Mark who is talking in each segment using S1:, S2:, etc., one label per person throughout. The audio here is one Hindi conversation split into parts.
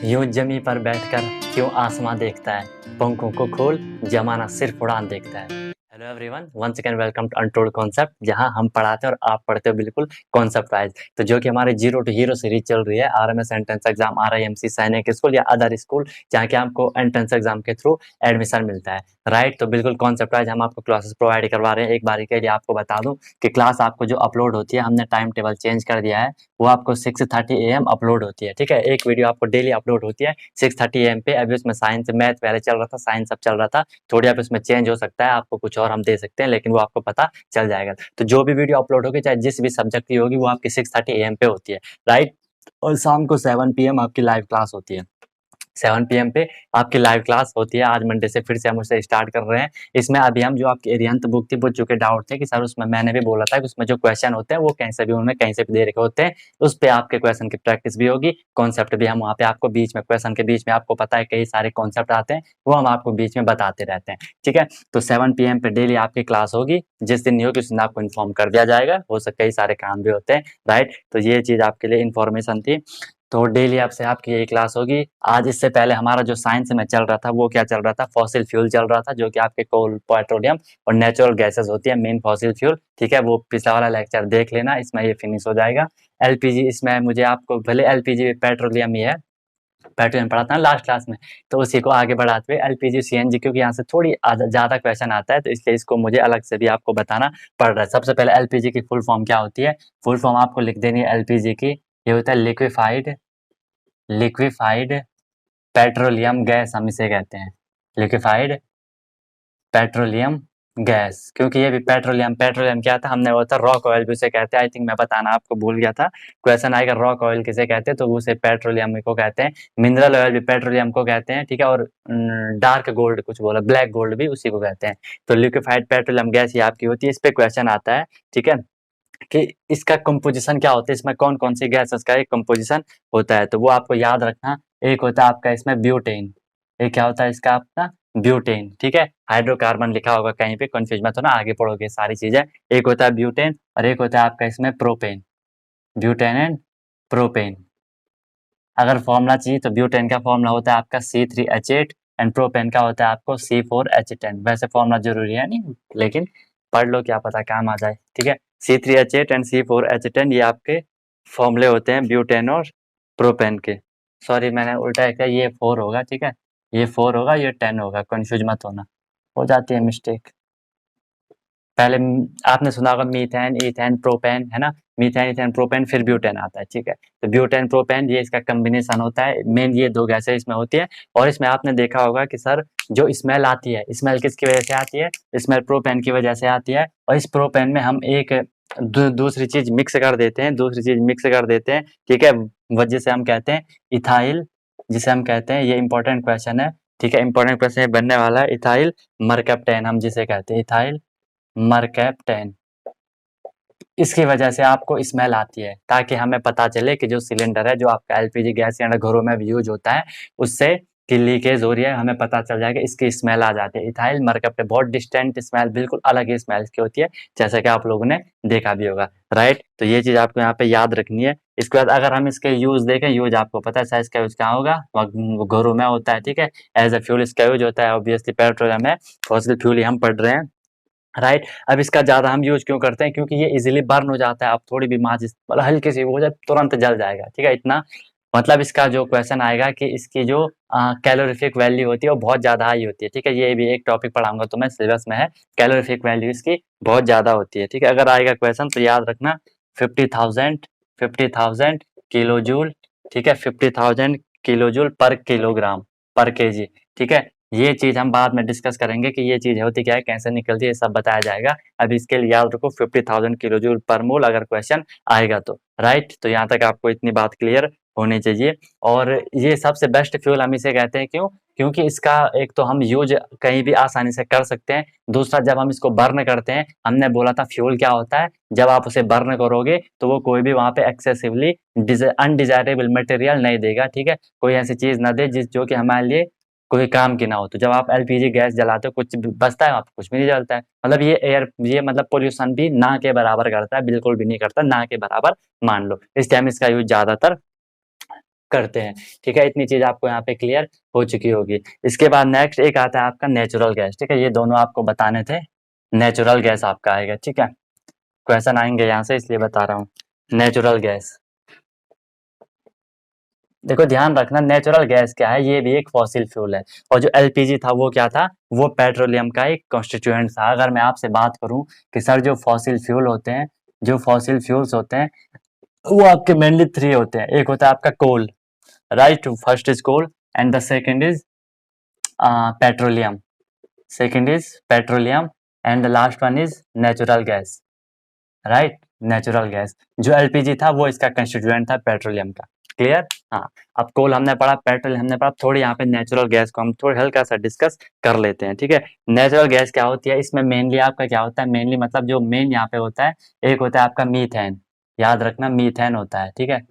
S1: यूं जमी पर बैठकर क्यों आसमां देखता है, पंखों को खोल जमाना सिर्फ उड़ान देखता है। Hello everyone, once again welcome to untold concept, जहां हम पढ़ाते हैं और आप पढ़ते हो बिल्कुल कॉन्सेप्ट वाइज। तो जो कि हमारे जीरो टू हीरो सीरीज चल रही है, आरएमएस एंट्रेंस एग्जाम, आरआईएमसी, सैनिक स्कूल या अदर स्कूल, जहाँ के आपको एंट्रेंस एग्जाम के थ्रू एडमिशन मिलता है। राइट, तो बिल्कुल कॉन्सेप्ट वाइज हम आपको क्लासेस प्रोवाइड करवा रहे हैं। एक बारी के लिए आपको बता दूं कि क्लास आपको जो अपलोड होती है, हमने टाइम टेबल चेंज कर दिया है। वो आपको 6:30 AM अपलोड होती है। ठीक है, एक वीडियो आपको डेली अपलोड होती है 6:30 AM पे। अभी उसमें साइंस मैथ पहले चल रहा था, साइंस अब चल रहा था, थोड़ी अब उसमें चेंज हो सकता है, आपको कुछ और हम दे सकते हैं, लेकिन वो आपको पता चल जाएगा। तो जो भी वीडियो अपलोड होगी, चाहे जिस भी सब्जेक्ट की होगी, वो आपकी 6:30 AM पे होती है। राइट, और शाम को 7 PM आपकी लाइव क्लास होती है। 7 PM पे आपकी लाइव क्लास होती है। आज मंडे से फिर से हम उसे स्टार्ट कर रहे हैं। इसमें अभी हम जो आपकी एरियंत बुक थी, वो चूंकि डाउट थे कि सर उसमें मैंने भी बोला था कि उसमें जो क्वेश्चन होते हैं वो कहीं से भी उन्होंने कहीं से भी दे रखे होते हैं, उस पे आपके क्वेश्चन की प्रैक्टिस भी होगी, कॉन्सेप्ट भी हम वहाँ पे आपको बीच में, क्वेश्चन के बीच में आपको पता है कई सारे कॉन्सेप्ट आते हैं, वो हम आपको बीच में बताते रहते हैं। ठीक है, तो 7 PM पे डेली आपकी क्लास होगी। जिस दिन नहीं होगी उस दिन आपको इन्फॉर्म कर दिया जाएगा, हो सकता है कई सारे काम भी होते हैं। राइट, तो ये चीज आपके लिए इन्फॉर्मेशन थी। तो डेली आपसे आपकी यही क्लास होगी। आज इससे पहले हमारा जो साइंस में चल रहा था, वो क्या चल रहा था, फॉसिल फ्यूल चल रहा था, जो कि आपके कोल, पेट्रोलियम और नेचुरल गैसेस होती है, मेन फॉसिल फ्यूल। ठीक है, वो पिछला वाला लेक्चर देख लेना, इसमें ये फिनिश हो जाएगा। एलपीजी, इसमें मुझे आपको भले एलपीजी पेट्रोलियम ही है, पेट्रोलियम पढ़ा था ना लास्ट क्लास में, तो उसी को आगे बढ़ाते हुए एलपीजी सीएनजी, क्योंकि यहाँ से थोड़ी ज्यादा क्वेश्चन आता है, तो इसलिए इसको मुझे अलग से भी आपको बताना पड़ रहा है। सबसे पहले एलपीजी की फुल फॉर्म क्या होती है, फुल फॉर्म आपको लिख देनी है एलपीजी की। ये होता है लिक्विफाइड पेट्रोलियम गैस, हम इसे कहते हैं लिक्विफाइड पेट्रोलियम गैस। क्योंकि ये भी पेट्रोलियम, पेट्रोलियम क्या था, हमने वो था रॉक ऑयल भी उसे कहते हैं। आई थिंक मैं बताना आपको भूल गया था, क्वेश्चन आएगा रॉक ऑयल किसे कहते हैं, तो उसे पेट्रोलियम को कहते हैं। मिनरल ऑयल भी पेट्रोलियम को कहते हैं। ठीक है, और डार्क गोल्ड कुछ बोला, ब्लैक गोल्ड भी उसी को कहते हैं। तो लिक्विफाइड पेट्रोलियम गैस ये आपकी होती है। इस पे क्वेश्चन आता है, ठीक है, कि इसका कंपोजिशन क्या होता है, इसमें कौन कौन सी गैसेस का एक कंपोजिशन होता है, तो वो आपको याद रखना। एक होता है आपका इसमें ब्यूटेन, एक क्या होता है इसका आपका ब्यूटेन। ठीक है, हाइड्रोकार्बन लिखा होगा कहीं पे, कंफ्यूज मत होना, आगे पढ़ोगे सारी चीजें। एक होता है ब्यूटेन और एक होता है आपका इसमें प्रोपेन, ब्यूटेन एंड प्रोपेन। अगर फॉर्मूला चाहिए तो ब्यूटेन का फॉर्मूला होता है आपका C3H8 एंड प्रोपेन का होता है आपको C4H10। वैसे फॉर्मूला जरूरी है नहीं, लेकिन पढ़ लो, क्या पता काम आ जाए। ठीक है, C3H8 एंड C4H10 ये आपके फॉर्मूले होते हैं ब्यूटेन और प्रोपेन के। सॉरी, मैंने उल्टा किया, ये 4 होगा। ठीक है, ये 4 होगा, ये 10 होगा, कंफ्यूज मत होना, हो जाती है मिस्टेक। पहले आपने सुना होगा मीथेन, इथेन, प्रोपेन, है ना, मीथेन, इथेन, प्रोपेन, फिर ब्यूटेन आता है। ठीक है, तो ब्यूटेन प्रोपेन ये इसका कॉम्बिनेशन होता है। मेन ये दो गैसें इसमें होती है। और इसमें आपने देखा होगा कि सर जो स्मेल आती है, स्मेल किसकी वजह से आती है, स्मेल प्रोपेन की वजह से आती है। और इस प्रोपेन में हम एक दूसरी चीज मिक्स कर देते हैं, दूसरी चीज मिक्स कर देते हैं। ठीक है, वजह से हम कहते हैं इथाइल, जिसे हम कहते हैं, ये इंपॉर्टेंट क्वेश्चन है। ठीक है, इंपॉर्टेंट क्वेश्चन बनने वाला है, इथाइल मरकप्टेन हम जिसे कहते हैं, इथाइल मरकैप्टेन। इसकी वजह से आपको स्मेल आती है, ताकि हमें पता चले कि जो सिलेंडर है, जो आपका एलपीजी गैस सिलेंडर घरों में भी यूज होता है, उससे कि लीकेज हो रही है, हमें पता चल जाएगा, इसकी स्मेल आ जाती है। इथाइल मरकप्टेन बहुत डिस्टेंट स्मेल, बिल्कुल अलग ही स्मेल की होती है, जैसा कि आप लोगों ने देखा भी होगा। राइट, तो ये चीज आपको यहाँ पे याद रखनी है। इसके बाद अगर हम इसके यूज देखें, यूज आपको पता है शायद इसका यूज कहाँ होगा, घरों में होता है। ठीक है, एज ए फ्यूल इसका यूज होता है, ऑब्वियसली पेट्रोलियम है, फॉसिल फ्यूल ही हम पढ़ रहे हैं। राइट, अब इसका ज्यादा हम यूज क्यों करते हैं, क्योंकि ये इजीली बर्न हो जाता है। आप थोड़ी भी माचिस मतलब हल्की सी हो जाए, तुरंत जल जाएगा। ठीक है, इतना मतलब इसका जो क्वेश्चन आएगा कि इसकी जो कैलोरीफिक वैल्यू होती है वो बहुत ज्यादा हाई होती है। ठीक है, ये भी एक टॉपिक पढ़ाऊंगा तो मैं सिलेबस में है, कैलोरीफिक वैल्यू इसकी बहुत ज्यादा होती है। ठीक है, अगर आएगा क्वेश्चन तो याद रखना 50,000 किलो जूल। ठीक है, 50,000 किलो जूल पर किलोग्राम पर केजी। ठीक है, ये चीज हम बाद में डिस्कस करेंगे कि ये चीज होती क्या है, कैसे निकलती है, सब बताया जाएगा। अभी इसके लिए याद रखो 50,000 किलो जूल पर मोल, अगर क्वेश्चन आएगा तो। राइट, तो यहाँ तक आपको इतनी बात क्लियर होनी चाहिए। और ये सबसे बेस्ट फ्यूल हम इसे कहते हैं, क्यों, क्योंकि इसका एक तो हम यूज कहीं भी आसानी से कर सकते हैं, दूसरा जब हम इसको बर्न करते हैं, हमने बोला था फ्यूल क्या होता है, जब आप उसे बर्न करोगे तो वो कोई भी वहां पे एक्सेसिवली अनडिजायरेबल मटेरियल नहीं देगा। ठीक है, कोई ऐसी चीज ना दे जिस जो कि हमारे लिए कोई काम की ना हो। तो जब आप एलपीजी गैस जलाते हो, कुछ बचता है, आपको कुछ भी नहीं जलता है। मतलब ये एयर, ये मतलब पोल्यूशन भी ना के बराबर करता है, बिल्कुल भी नहीं करता, ना के बराबर मान लो। इस टाइम इसका यूज ज्यादातर करते हैं। ठीक है, इतनी चीज आपको यहाँ पे क्लियर हो चुकी होगी। इसके बाद नेक्स्ट एक आता है आपका नेचुरल गैस। ठीक है, ये दोनों आपको बताने थे। नेचुरल गैस आपका आएगा। ठीक है, क्वेश्चन आएंगे यहाँ से इसलिए बता रहा हूँ। नेचुरल गैस, देखो ध्यान रखना, नेचुरल गैस क्या है, ये भी एक फॉसिल फ्यूल है। और जो एलपीजी था वो क्या था, वो पेट्रोलियम का एक कॉन्स्टिट्यूएंट था। अगर मैं आपसे बात करूं कि सर जो फॉसिल फ्यूल होते हैं, जो फॉसिल फ्यूल्स होते हैं वो आपके मेनली थ्री होते हैं। एक होता है आपका coal, right, first is coal and the second is petroleum, second is petroleum and the last one is natural gas, right, natural gas. जो एलपीजी था वो इसका कंस्टिट्यूएंट था पेट्रोलियम का। क्लियर? हाँ, अब कोल हमने पढ़ा, पेट्रोलियम हमने पढ़ा, थोड़ी यहाँ पे नेचुरल गैस को हम थोड़ा हल्का सा डिस्कस कर लेते हैं। ठीक है, नेचुरल गैस क्या होती है, इसमें मेनली आपका क्या होता है, मेनली मतलब जो मेन यहाँ पे होता है, एक होता है आपका मीथेन, याद रखना मीथेन होता है। ठीक है,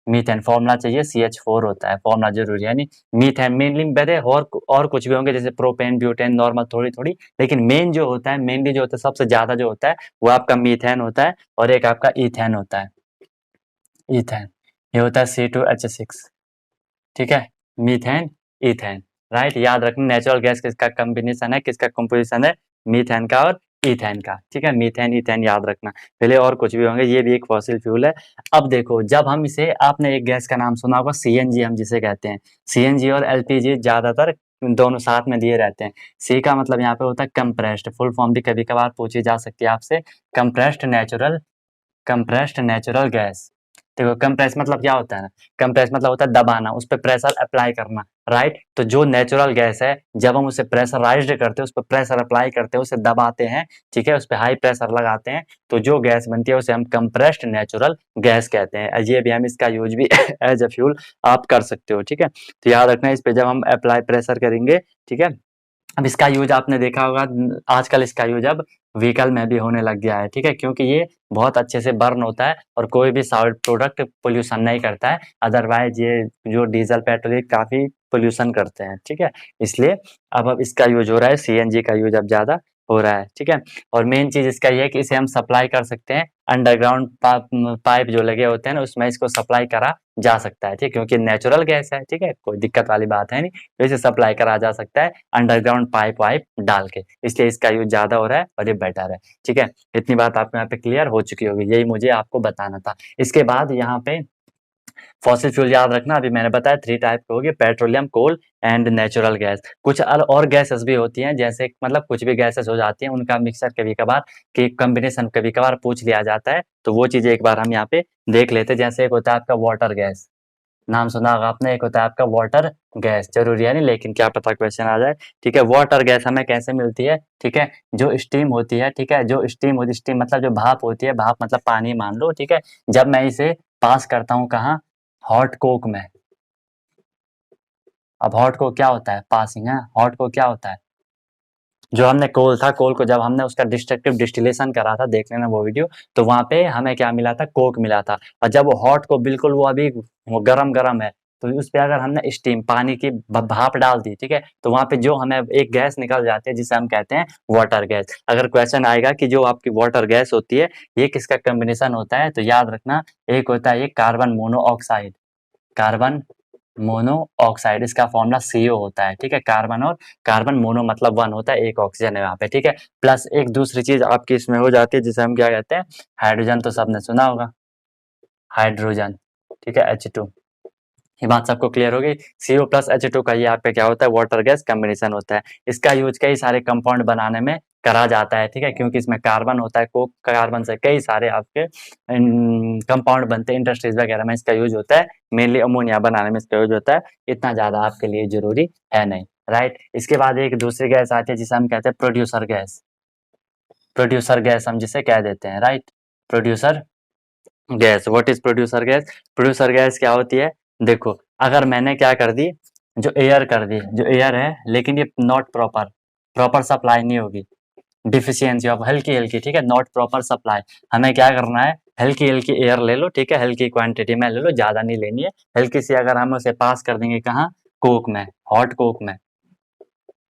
S1: मीथेन फॉर्मूला चाहिए, CH4 होता है, फॉर्मूला जरूरी है। यानी मीथेन मेनली वैसे और कुछ भी होंगे जैसे प्रोपेन, ब्यूटेन, नॉर्मल थोड़ी थोड़ी, लेकिन मेन जो होता है, मेनली जो होता है, सबसे ज्यादा जो होता है वो आपका मीथेन होता है। और एक आपका इथेन होता है, इथेन, ये होता है C2H6। ठीक है, मीथेन, इथेन, राइट, याद रखना नेचुरल गैस किसका कॉम्बिनेशन है, किसका कंपोजिशन है, मीथेन का और इथेन का। ठीक है, मीथेन, इथेन याद रखना, पहले और कुछ भी होंगे, ये भी एक फॉसिल फ्यूल है। अब देखो, जब हम इसे, आपने एक गैस का नाम सुना होगा CNG, हम जिसे कहते हैं CNG और LPG, ज्यादातर दोनों साथ में दिए रहते हैं। सी का मतलब यहाँ पे होता है कंप्रेस्ड, फुल फॉर्म भी कभी कभार पूछी जा सकती है आपसे, कंप्रेस्ड नेचुरल गैस। देखो कंप्रेस मतलब क्या होता है ना, कंप्रेस मतलब होता है दबाना, उस पर प्रेशर अप्लाई करना, राइट। तो जो नेचुरल गैस है, जब हम उसे प्रेशराइज्ड करते हैं, उस पर प्रेशर अप्लाई करते हैं, उसे दबाते हैं, ठीक है, उस पर हाई प्रेशर लगाते हैं, तो जो गैस बनती है उसे हम कंप्रेस्ड नेचुरल गैस कहते हैं। ये भी हम इसका यूज भी एज अ फ्यूल आप कर सकते हो। ठीक है, तो याद रखना इस पे जब हम अप्लाई प्रेशर करेंगे। ठीक है, अब इसका यूज आपने देखा होगा, आजकल इसका यूज अब व्हीकल में भी होने लग गया है। ठीक है, क्योंकि ये बहुत अच्छे से बर्न होता है और कोई भी सॉलिड प्रोडक्ट पोल्यूशन नहीं करता है। अदरवाइज ये जो डीजल पेट्रोल ये काफी पोल्यूशन करते हैं। ठीक है, इसलिए अब इसका यूज हो रहा है, CNG का यूज अब ज्यादा हो रहा है। ठीक है, और मेन चीज इसका ये है कि इसे हम सप्लाई कर सकते हैं, अंडरग्राउंड पाइप जो लगे होते हैं ना, उसमें इसको सप्लाई करा जा सकता है। ठीक, क्योंकि नेचुरल गैस है। ठीक है, कोई दिक्कत वाली बात है नहीं, तो इसे सप्लाई करा जा सकता है अंडरग्राउंड पाइप वाइप डाल के, इसलिए इसका यूज ज्यादा हो रहा है और ये बेटर है। ठीक है, इतनी बात आपको यहाँ पे क्लियर हो चुकी होगी, यही मुझे आपको बताना था। इसके बाद यहाँ पे फॉसिल फ्यूल याद रखना, अभी मैंने बताया 3 टाइप के हो गए, petroleum, coal and natural gas. कुछ और गैसेस भी होती हैं, जैसे मतलब कुछ भी गैसेस हो जाती हैं, उनका मिक्सर कभी कभार की कॉम्बिनेशन कभी कभार पूछ लिया जाता है, तो वो चीजें एक बार हम यहाँ पे देख लेते हैं। जैसे एक होता है आपका वाटर गैस, नाम सुना होगा आपने, एक होता है आपका वाटर गैस, जरूरी है नहीं लेकिन क्या पता क्वेश्चन आ जाए। ठीक है, वाटर गैस हमें कैसे मिलती है, ठीक है, जो स्टीम होती है, ठीक है, जो स्टीम होती है, स्टीम मतलब जो भाप होती है, भाप मतलब पानी मान लो। ठीक है, जब मैं इसे पास करता हूँ कहाँ, हॉट कोक में। अब हॉट कोक क्या होता है, पासिंग है, हॉट कोक क्या होता है, जो हमने कोल था, कोल को जब हमने उसका डिस्ट्रक्टिव डिस्टिलेशन करा था, देख लेना वो वीडियो, तो वहां पे हमें क्या मिला था, कोक मिला था। और जब वो हॉट को बिल्कुल वो अभी वो गरम गरम है, तो उस पे अगर हमने स्टीम पानी की भाप डाल दी, ठीक है, तो वहां पे जो हमें एक गैस निकल जाती है जिसे हम कहते हैं वाटर गैस। अगर क्वेश्चन आएगा कि जो आपकी वाटर गैस होती है ये किसका कॉम्बिनेशन होता है, तो याद रखना एक होता है ये carbon monoxide, carbon mono oxide, इसका फॉर्मूला CO होता है। ठीक है, कार्बन और कार्बन मोनो मतलब 1 होता है, एक ऑक्सीजन है वहां पे। ठीक है, प्लस एक दूसरी चीज आपकी इसमें हो जाती है जिसे हम क्या कहते हैं, हाइड्रोजन, तो सबने सुना होगा हाइड्रोजन। ठीक है, H2, ये बात सबको क्लियर होगी। CO प्लस H2 का ये आपका क्या होता है, वाटर गैस कॉम्बिनेशन होता है। इसका यूज कई सारे कंपाउंड बनाने में करा जाता है। ठीक है, क्योंकि इसमें कार्बन होता है, कोक कार्बन से कई सारे आपके कंपाउंड बनते हैं, इंडस्ट्रीज वगैरह में इसका यूज होता है, मेनली अमोनिया बनाने में इसका यूज होता है। इतना ज्यादा आपके लिए जरूरी है नहीं, राइट। इसके बाद एक दूसरी गैस आती है जिसे हम कहते हैं प्रोड्यूसर गैस, प्रोड्यूसर गैस हम जिसे कह देते हैं, right, producer gas. What is producer gas, producer gas क्या होती है, देखो अगर मैंने क्या कर दी, जो एयर कर दी, जो एयर है लेकिन ये नॉट प्रॉपर, प्रॉपर सप्लाई नहीं होगी, डिफिशियंसी ऑफ हल्की हल्की, ठीक है, नॉट प्रॉपर सप्लाई। हमें क्या करना है, हल्की हल्की एयर ले लो, ठीक है, हल्की क्वांटिटी में ले लो, ज्यादा नहीं लेनी है, हल्की सी, अगर हम उसे पास कर देंगे कहाँ, कोक में, हॉट कोक में,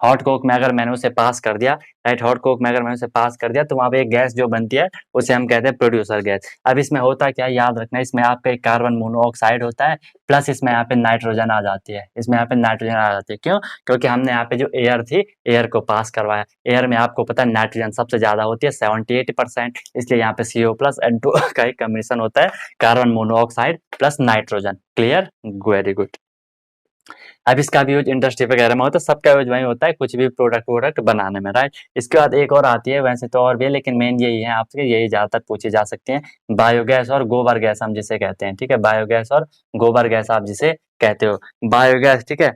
S1: हॉट कोक में अगर मैंने उसे पास कर दिया, राइट, हॉट कोक में अगर मैंने उसे पास कर दिया तो वहाँ पे एक गैस जो बनती है उसे हम कहते हैं प्रोड्यूसर गैस। अब इसमें होता क्या है, याद रखना, इसमें आपका एक कार्बन मोनोऑक्साइड होता है, प्लस इसमें यहाँ पे नाइट्रोजन आ जाती है, इसमें यहाँ पे नाइट्रोजन आ जाती है। क्यों? क्योंकि हमने यहाँ पे जो एयर थी, एयर को पास करवाया। एयर में आपको पता है नाइट्रोजन सबसे ज़्यादा होती है 78%, इसलिए यहाँ पे CO प्लस N2 का एक कॉम्बिनेशन होता है, carbon monoxide plus nitrogen. Clear? Very good. अब इसका भी यूज इंडस्ट्री वगैरह में होता है, सबका यूज वही होता है कुछ भी प्रोडक्ट वोडक्ट बनाने में, राइट। इसके बाद एक और आती है, वैसे तो और भी है लेकिन मेन यही है, आपसे यही ज़्यादातर पूछी जा सकती है, बायोगैस और गोबर गैस हम जिसे कहते हैं, ठीक है, बायोगैस और गोबर गैस आप जिसे कहते हो। बायोगैस, ठीक है,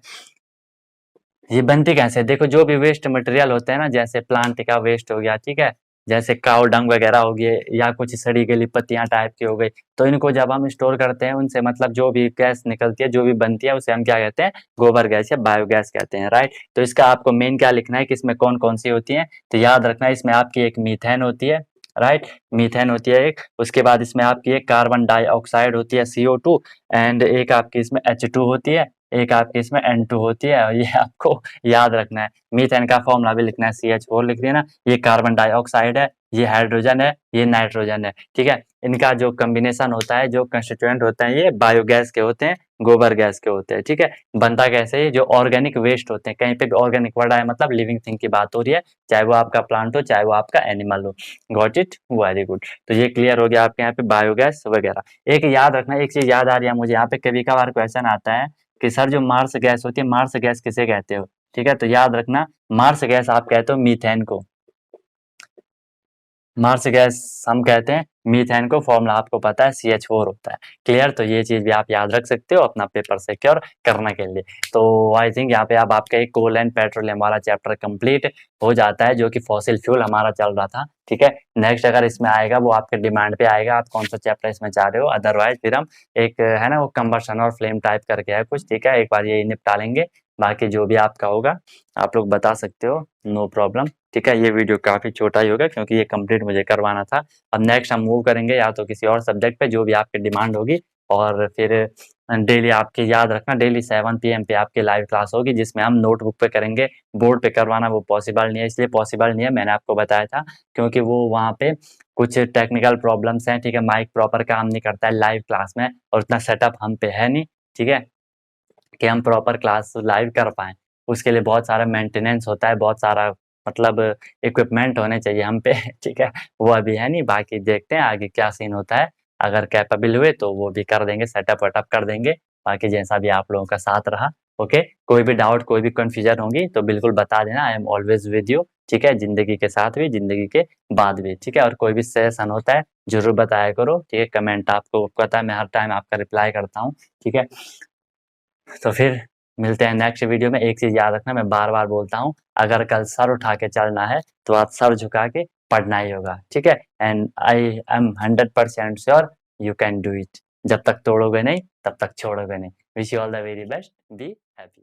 S1: ये बनती कैसे? देखो, जो भी वेस्ट मटेरियल होते हैं ना, जैसे प्लांट का वेस्ट हो गया, ठीक है, जैसे काऊ डंग वगैरह हो गए या कुछ सड़ी गली पत्तियां टाइप की हो गई, तो इनको जब हम स्टोर करते हैं, उनसे मतलब जो भी गैस निकलती है, जो भी बनती है, उसे हम क्या कहते हैं? गोबर गैस या बायोगैस कहते हैं, राइट। तो इसका आपको मेन क्या लिखना है कि इसमें कौन कौन सी होती है, तो याद रखना इसमें आपकी एक मीथेन होती है, राइट, मीथेन होती है एक, उसके बाद इसमें आपकी एक कार्बन डाइऑक्साइड होती है CO2, एंड एक आपकी इसमें H2 होती है, एक आपकी इसमें N2 होती है, और ये आपको याद रखना है। मीथेन का फॉर्मूला भी लिखना है, CH4 लिख देना, ये कार्बन डाइऑक्साइड है, ये हाइड्रोजन है, ये नाइट्रोजन है, ठीक है। इनका जो कॉम्बिनेशन होता है, जो कंस्टिट्यूएंट होते हैं, ये बायोगैस के होते हैं, गोबर गैस के होते हैं, ठीक है। बनता कैसे है? जो ऑर्गेनिक वेस्ट होते हैं, कहीं पे भी ऑर्गेनिक वर्ड आए मतलब लिविंग थिंग की बात हो रही है, चाहे वो आपका प्लांट हो, चाहे वो आपका एनिमल हो। Got it? Very good. तो ये क्लियर हो गया आपके यहाँ पे बायोगैस वगैरह। एक याद रखना, एक चीज याद आ रही है मुझे यहाँ पे, कभी कभार क्वेश्चन आता है कि सर जो मार्स गैस होती है, मार्स गैस किसे कहते हो? ठीक है, तो याद रखना, मार्स गैस आप कहते हो मीथेन को, मार्स गैस हम कहते हैं मीथेन को, फॉर्मूला आपको पता है CH4 होता है। क्लियर? तो ये चीज भी आप याद रख सकते हो अपना पेपर सिक्योर करने के लिए। तो आई थिंक यहाँ पे अब आपका एक कोल एंड पेट्रोलियम वाला चैप्टर कंप्लीट हो जाता है, जो कि फॉसिल फ्यूल हमारा चल रहा था, ठीक है। नेक्स्ट अगर इसमें आएगा वो आपके डिमांड पे आएगा, आप कौन सा चैप्टर इसमें चाह रहे हो, अदरवाइज फिर हम एक है ना वो कंबशन और फ्लेम टाइप करके है कुछ, ठीक है, एक बार ये निपटा लेंगे। बाकी जो भी आपका होगा आप लोग बता सकते हो, नो प्रॉब्लम, ठीक है। ये वीडियो काफ़ी छोटा ही होगा क्योंकि ये कंप्लीट मुझे करवाना था। अब नेक्स्ट हम मूव करेंगे या तो किसी और सब्जेक्ट पे, जो भी आपकी डिमांड होगी, और फिर डेली आपकी याद रखना, डेली 7 PM पे आपकी लाइव क्लास होगी, जिसमें हम नोटबुक पे करेंगे। बोर्ड पे करवाना वो पॉसिबल नहीं है, इसलिए पॉसिबल नहीं है, मैंने आपको बताया था, क्योंकि वो वहाँ पे कुछ टेक्निकल प्रॉब्लम्स हैं, ठीक है, माइक प्रॉपर काम नहीं करता है लाइव क्लास में, और उतना सेटअप हम पे है नहीं, ठीक है, कि हम प्रॉपर क्लास लाइव कर पाएँ। उसके लिए बहुत सारा मेंटेनेंस होता है, बहुत सारा मतलब इक्विपमेंट होने चाहिए हम पे ठीक है, वो अभी है नहीं, बाकी देखते हैं आगे क्या सीन होता है। अगर कैपेबल हुए तो वो भी कर देंगे, सेटअप वेटअप कर देंगे, बाकी जैसा भी आप लोगों का साथ रहा, ओके। कोई भी डाउट, कोई भी कन्फ्यूजन होगी तो बिल्कुल बता देना, I am always with you, ठीक है, ज़िंदगी के साथ भी, ज़िंदगी के बाद भी, ठीक है। और कोई भी सजेशन होता है ज़रूर बताया करो, ठीक है, कमेंट आपको पता है मैं हर टाइम आपका रिप्लाई करता हूँ, ठीक है। तो फिर मिलते हैं नेक्स्ट वीडियो में। एक चीज़ याद रखना, मैं बार-बार बोलता हूँ, अगर कल सर उठा के चलना है, तो आज सर झुका के पढ़ना ही होगा, ठीक है? And I am 100% sure you can do it. जब तक तोड़ोगे नहीं, तब तक छोड़ोगे नहीं। Wish you all the very best, be happy.